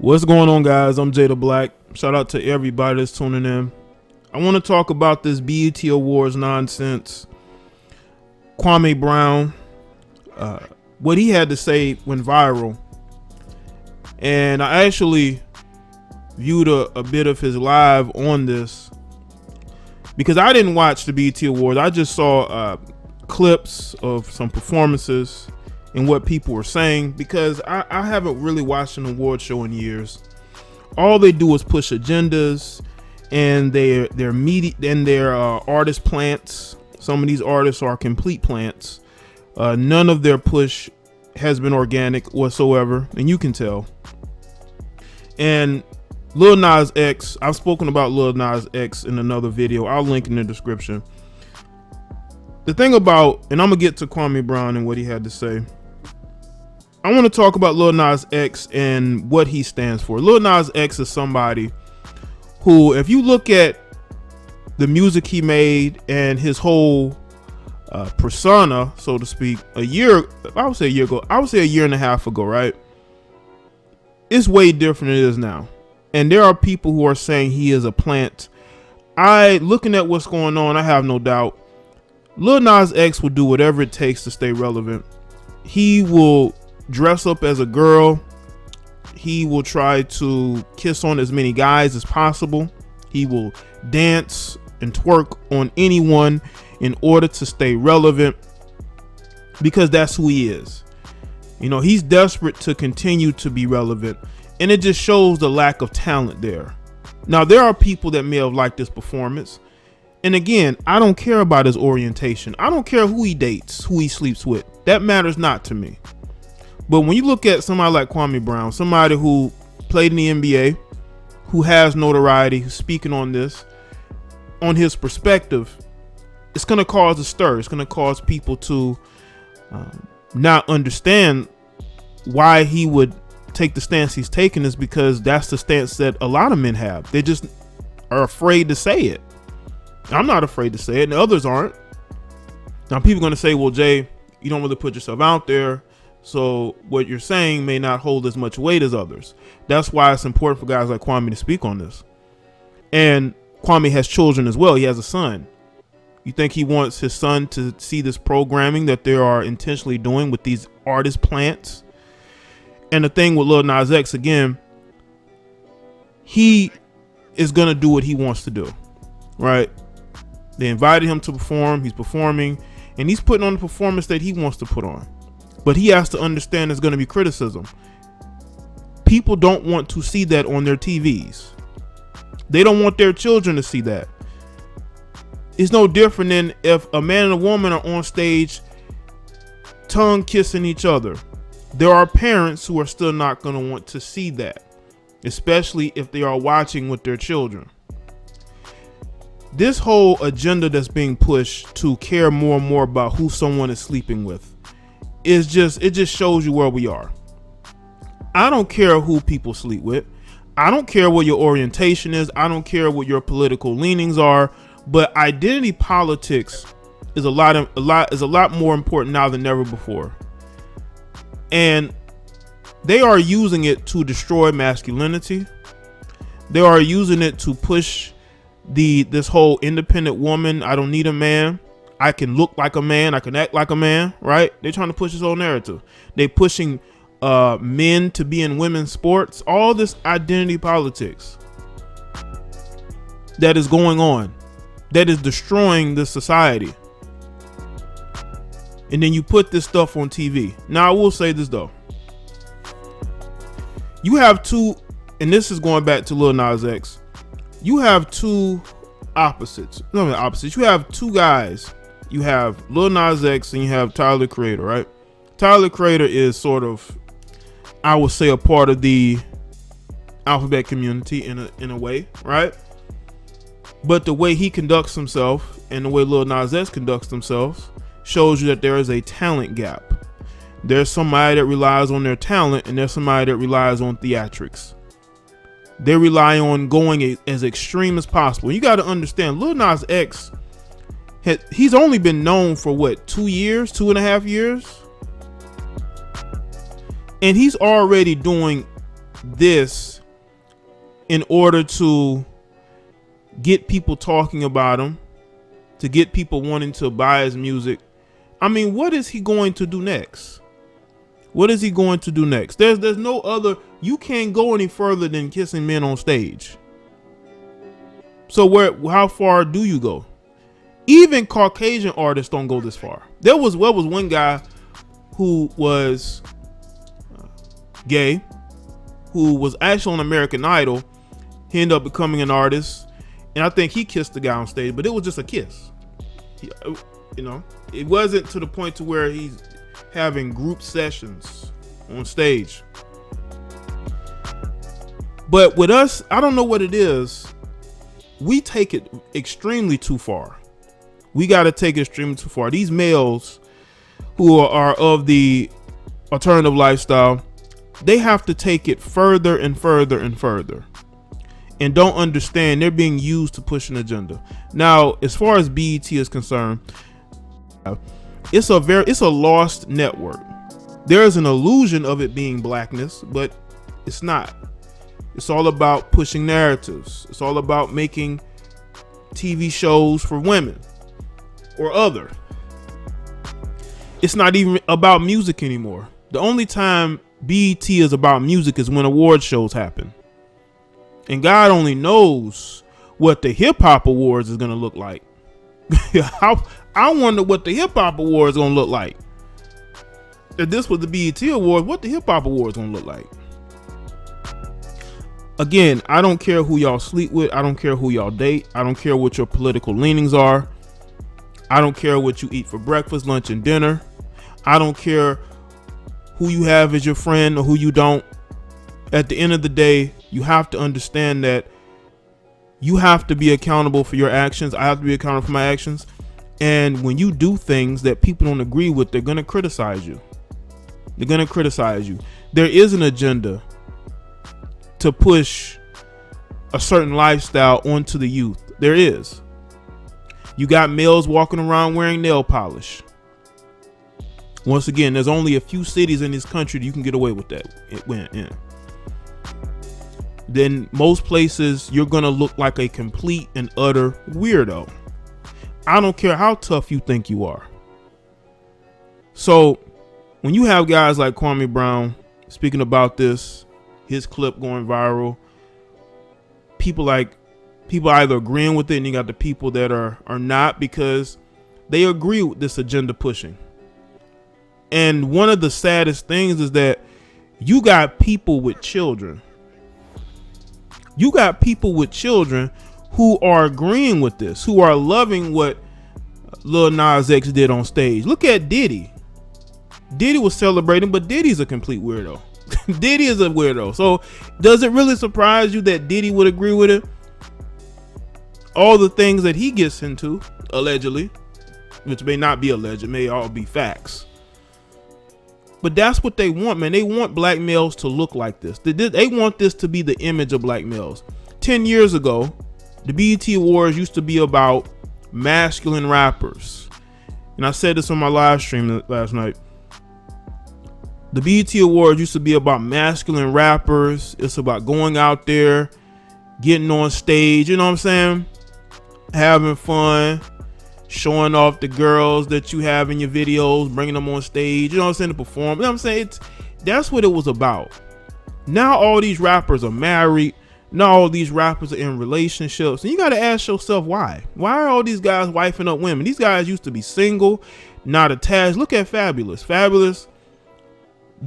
What's going on, guys? I'm Jay the Black. Shout out to everybody that's tuning in. I want to talk about this BET Awards nonsense. Kwame Brown, what he had to say went viral. And I actually viewed a bit of his live on this because I didn't watch the BET Awards. I just saw clips of some performances and what people were saying, because I haven't really watched an award show in years. All they do is push agendas, and their media and their artist plants. Some of these artists are complete plants. None of their push has been organic whatsoever, and you can tell. And Lil Nas X, I've spoken about Lil Nas X in another video. I'll link in the description. The thing about, and I'm gonna get to Kwame Brown and what he had to say. I want to talk about Lil Nas X and what he stands for. Lil Nas X is somebody who, if you look at the music he made and his whole persona, so to speak, I would say a year and a half ago, right? It's way different than it is now. And there are people who are saying he is a plant. Looking at what's going on, I have no doubt Lil Nas X will do whatever it takes to stay relevant. He will dress up as a girl. He will try to kiss on as many guys as possible. He will dance and twerk on anyone in order to stay relevant, because that's who he is. You know, he's desperate to continue to be relevant, and it just shows the lack of talent there. Now, there are people that may have liked this performance, and again, I don't care about his orientation. I don't care who he dates, who he sleeps with. That matters not to me. But when you look at somebody like Kwame Brown, somebody who played in the NBA, who has notoriety, who's speaking on this, on his perspective, it's going to cause a stir. It's going to cause people to not understand why he would take the stance he's taking, is because that's the stance that a lot of men have. They just are afraid to say it. I'm not afraid to say it, and others aren't. Now, people are going to say, well, Jay, you don't really put yourself out there, so what you're saying may not hold as much weight as others. That's why it's important for guys like Kwame to speak on this. And Kwame has children as well. He has a son. You think he wants his son to see this programming that they are intentionally doing with these artist plants? And the thing with Lil Nas X, again, he is going to do what he wants to do, right? They invited him to perform. He's performing, and he's putting on the performance that he wants to put on. But he has to understand there's going to be criticism. People don't want to see that on their TVs. They don't want their children to see that. It's no different than if a man and a woman are on stage tongue kissing each other. There are parents who are still not going to want to see that, especially if they are watching with their children. This whole agenda that's being pushed to care more and more about who someone is sleeping with, it just shows you where we are. I don't care who people sleep with. I don't care what your orientation is. I don't care what your political leanings are. But identity politics is a lot more important now than ever before. And they are using it to destroy masculinity. They are using it to push this whole independent woman. I don't need a man. I can look like a man. I can act like a man, right? They're trying to push this whole narrative. They're pushing men to be in women's sports. All this identity politics that is going on, that is destroying this society. And then you put this stuff on TV. Now, I will say this, though. You have two, and this is going back to Lil Nas X. You have two opposites. No, not opposites. You have two guys. You have Lil Nas X and you have Tyler the Creator, right? Tyler the Creator is sort of, I would say, a part of the alphabet community in a way, right? But the way he conducts himself and the way Lil Nas X conducts themselves shows you that there is a talent gap. There's somebody that relies on their talent, and there's somebody that relies on theatrics. They rely on going as extreme as possible. You got to understand, Lil Nas X, he's only been known for what, 2.5 years? And he's already doing this in order to get people talking about him, to get people wanting to buy his music. I mean, what is he going to do next? What is he going to do next? There's no other. You can't go any further than kissing men on stage. So how far do you go? Even Caucasian artists don't go this far. There was one guy who was gay, who was actually on American Idol. He ended up becoming an artist, and I think he kissed the guy on stage, but it was just a kiss. It wasn't to the point to where he's having group sessions on stage. But with us, I don't know what it is. We take it extremely too far. We got to take it extremely too far. These males who are of the alternative lifestyle, they have to take it further and further and further, and don't understand they're being used to push an agenda. Now, as far as BET is concerned, it's a lost network. There is an illusion of it being blackness, but it's not. It's all about pushing narratives. It's all about making TV shows for women or other. It's not even about music anymore. The only time BET is about music is when award shows happen. And God only knows what the hip hop awards is going to look like. I wonder what the hip hop awards going to look like. If this was the BET awards, what the hip hop awards going to look like? Again, I don't care who y'all sleep with. I don't care who y'all date. I don't care what your political leanings are. I don't care what you eat for breakfast, lunch, and dinner. I don't care who you have as your friend or who you don't. At the end of the day, you have to understand that you have to be accountable for your actions. I have to be accountable for my actions. And when you do things that people don't agree with, they're going to criticize you. They're going to criticize you. There is an agenda to push a certain lifestyle onto the youth. There is. You got males walking around wearing nail polish. Once again, there's only a few cities in this country that you can get away with that. It went in. Then most places you're going to look like a complete and utter weirdo. I don't care how tough you think you are. So when you have guys like Kwame Brown speaking about this, his clip going viral, people either agreeing with it, and you got the people that are not, because they agree with this agenda pushing. And one of the saddest things is that you got people with children. You got people with children who are agreeing with this, who are loving what Lil Nas X did on stage. Look at Diddy. Diddy was celebrating, but Diddy's a complete weirdo. Diddy is a weirdo. So does it really surprise you that Diddy would agree with it? All the things that he gets into, allegedly, which may not be alleged, may all be facts. But that's what they want, man. They want black males to look like this. They want this to be the image of black males. 10 years ago, the BET Awards used to be about masculine rappers. And I said this on my live stream last night. The BET Awards used to be about masculine rappers. It's about going out there, getting on stage, you know what I'm saying? Having fun, showing off the girls that you have in your videos, bringing them on stage, you know what I'm saying, to perform. You know what I'm saying? That's what it was about. Now all these rappers are married. Now all these rappers are in relationships. And you got to ask yourself why. Why are all these guys wifing up women? These guys used to be single, not attached. Look at Fabulous. Fabulous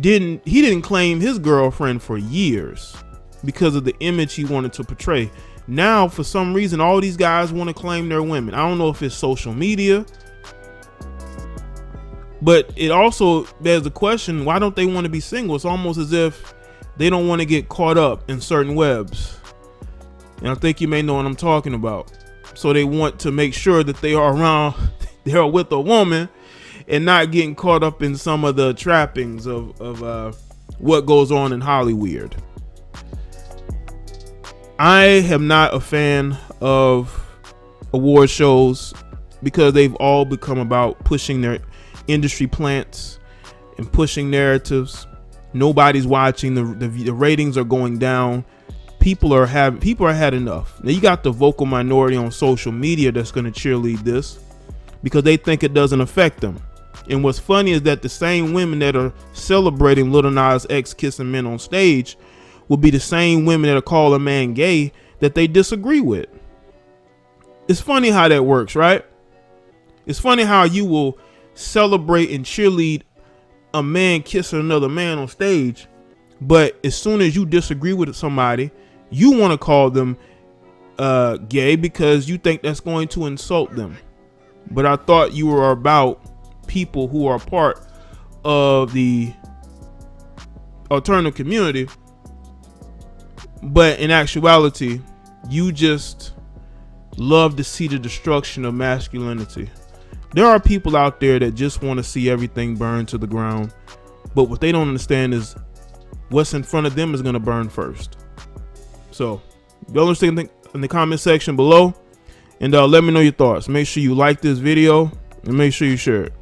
didn't claim his girlfriend for years because of the image he wanted to portray. Now, for some reason, all these guys want to claim their women. I don't know if it's social media, but it also begs the question, why don't they want to be single? It's almost as if they don't want to get caught up in certain webs. And I think you may know what I'm talking about. So they want to make sure that they are with a woman and not getting caught up in some of the trappings of what goes on in Hollywood. I am not a fan of award shows because they've all become about pushing their industry plants and pushing narratives. Nobody's watching. The ratings are going down. People are had enough. Now you got the vocal minority on social media that's going to cheerlead this because they think it doesn't affect them. And what's funny is that the same women that are celebrating Lil Nas X kissing men on stage will be the same women that are calling a man gay that they disagree with. It's funny how that works, right? It's funny how you will celebrate and cheerlead a man kissing another man on stage, but as soon as you disagree with somebody, you want to call them gay because you think that's going to insult them. But I thought you were about people who are part of the alternative community, but in actuality, you just love to see the destruction of masculinity. There are people out there that just want to see everything burn to the ground, but what they don't understand is what's in front of them is going to burn first. So, y'all understand in the comment section below, and let me know your thoughts. Make sure you like this video and make sure you share it.